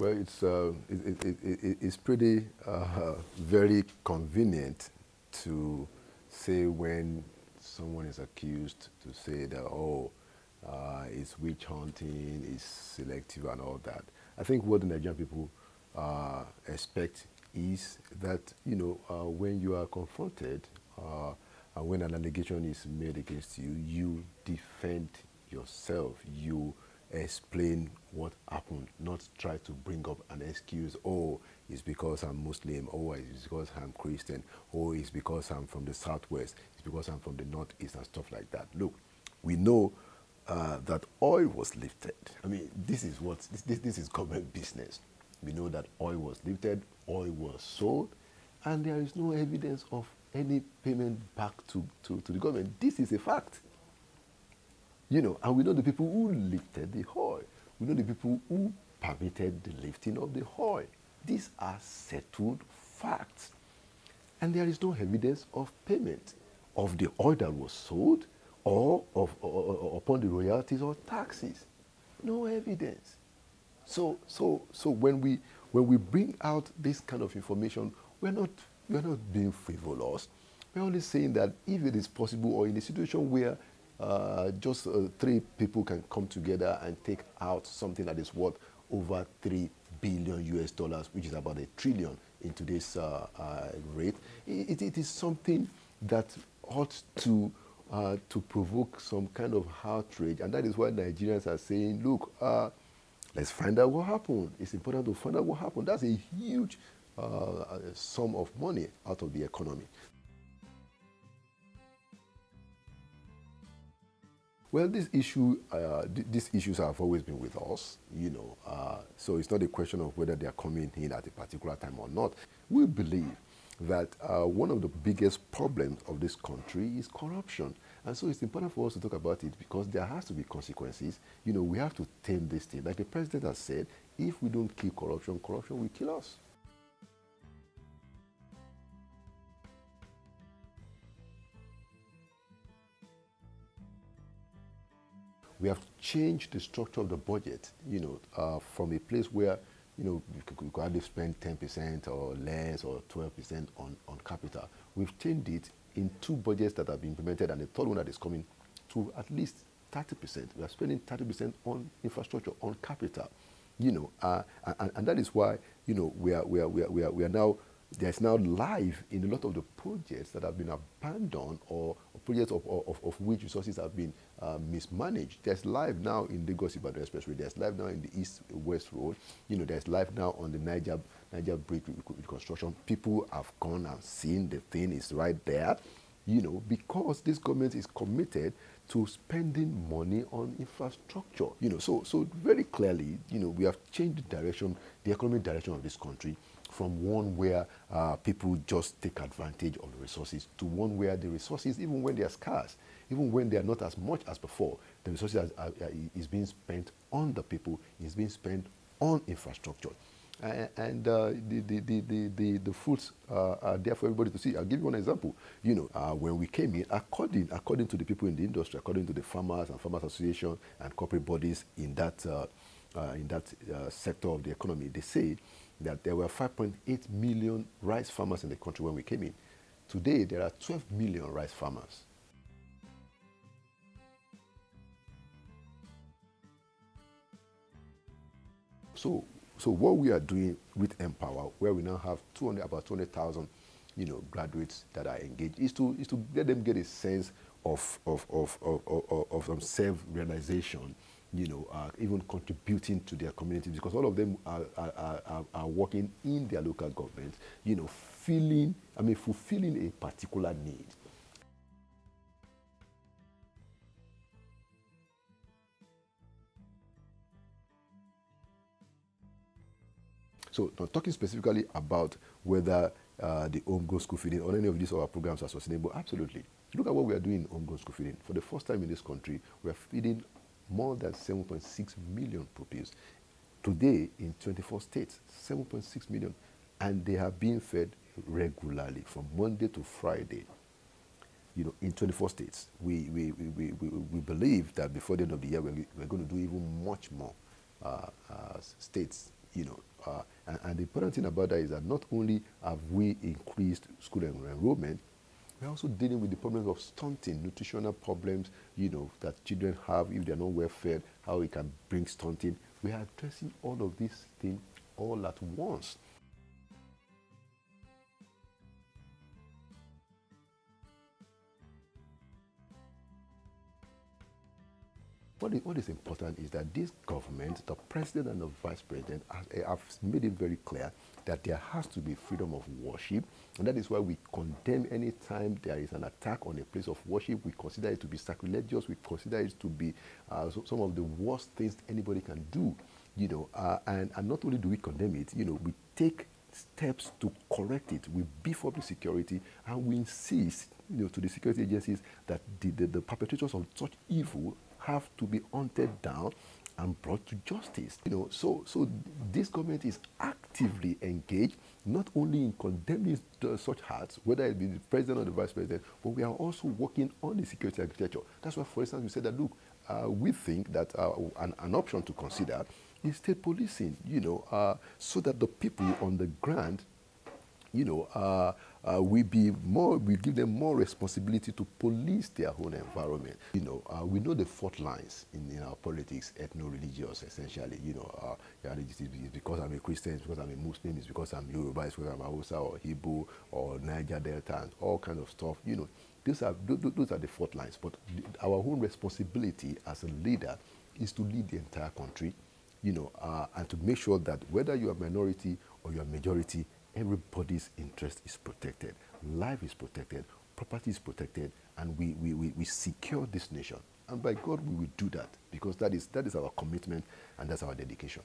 Well, it's pretty very convenient to say when someone is accused to say that, oh, it's witch hunting, it's selective and all that. I think what the Nigerian people expect is that, when you are confronted and when an allegation is made against you, you defend yourself. You explain what happened, not try to bring up an excuse. Oh, it's because I'm Muslim. Oh, it's because I'm Christian. Oh, it's because I'm from the Southwest. It's because I'm from the Northeast and stuff like that. Look, we know that oil was lifted. I mean, this is government business. We know that oil was lifted, oil was sold, and there is no evidence of any payment back to the government. This is a fact. And we know the people who lifted the oil. We know the people who permitted the lifting of the oil. These are settled facts. And there is no evidence of payment of the oil that was sold or upon the royalties or taxes. No evidence. So when we bring out this kind of information, we're not being frivolous. We're only saying that if it is possible, or in a situation where just 3 people can come together and take out something that is worth over $3 billion US, which is about $1 trillion in today's rate, it is something that ought to provoke some kind of outrage, and that is why Nigerians are saying, look, let's find out what happened. It's important to find out what happened. That's a huge sum of money out of the economy. Well, these issues have always been with us, so it's not a question of whether they are coming in at a particular time or not. We believe that one of the biggest problems of this country is corruption. And so it's important for us to talk about it because there has to be consequences. We have to tame this thing. Like the president has said, if we don't kill corruption, corruption will kill us. We have changed the structure of the budget, from a place where, you could hardly spend 10% or less or 12% on capital. We've changed it in 2 budgets that have been implemented and the third one that is coming to at least 30%. We are spending 30% on infrastructure, on capital, and that is why, we are now, there's now life in a lot of the projects that have been abandoned or projects of which resources have been mismanaged. There's life now in Lagos-Ibadan Expressway. There's life now in the East-West Road. There's life now on the Niger Bridge reconstruction. People have gone and seen the thing is right there, because this government is committed to spending money on infrastructure. So very clearly, we have changed the direction, the economic direction of this country, from one where people just take advantage of the resources to one where the resources, even when they are scarce, even when they are not as much as before, the resources is being spent on the people, is being spent on infrastructure. And the fruits are there for everybody to see. I'll give you one example. When we came in, according to the people in the industry, according to the farmers and farmers association and corporate bodies in that sector of the economy, they say that there were 5.8 million rice farmers in the country when we came in. Today, there are 12 million rice farmers. So what we are doing with Empower, where we now have about 200,000, graduates that are engaged, is to let them get a sense of some self-realization, even contributing to their communities, because all of them are working in their local government, fulfilling a particular need. So, not talking specifically about whether the homegrown school feeding or any of these other programs are sustainable, absolutely. Look at what we are doing in homegrown school feeding. For the first time in this country, we are feeding more than 7.6 million pupils. Today, in 24 states, 7.6 million. And they are being fed regularly from Monday to Friday, in 24 states. We believe that before the end of the year, we're going to do even much more states you know. And the important thing about that is that not only have we increased school enrollment, we're also dealing with the problems of stunting, nutritional problems, you know, that children have if they're not well fed, how it can bring stunting. We are addressing all of these things all at once. What is important is that this government, the president and the vice president, have made it very clear that there has to be freedom of worship, and that is why we condemn any time there is an attack on a place of worship. We consider it to be sacrilegious. We consider it to be some of the worst things anybody can do, you know. And not only do we condemn it, you know, we take steps to correct it. We beef up the security, and we insist, you know, to the security agencies that the perpetrators of such evil have to be hunted down and brought to justice. You know, so this government is actively engaged, not only in condemning such acts, whether it be the president or the vice president, but we are also working on the security architecture. That's why, for instance, we said that, look, we think that an option to consider is state policing, you know, so that the people on the ground, you know, we give them more responsibility to police their own environment. You know, we know the fault lines in our politics, ethno-religious, essentially. You know, it's because I'm a Christian, it's because I'm a Muslim, it's because I'm Yoruba, it's because I'm Hausa or Hebrew or Niger Delta, and all kinds of stuff. You know, those are the fault lines. But our own responsibility as a leader is to lead the entire country, you know, and to make sure that whether you are minority or you are majority, everybody's interest is protected, life is protected, property is protected, and we secure this nation. And by God, we will do that, because that is our commitment and that's our dedication.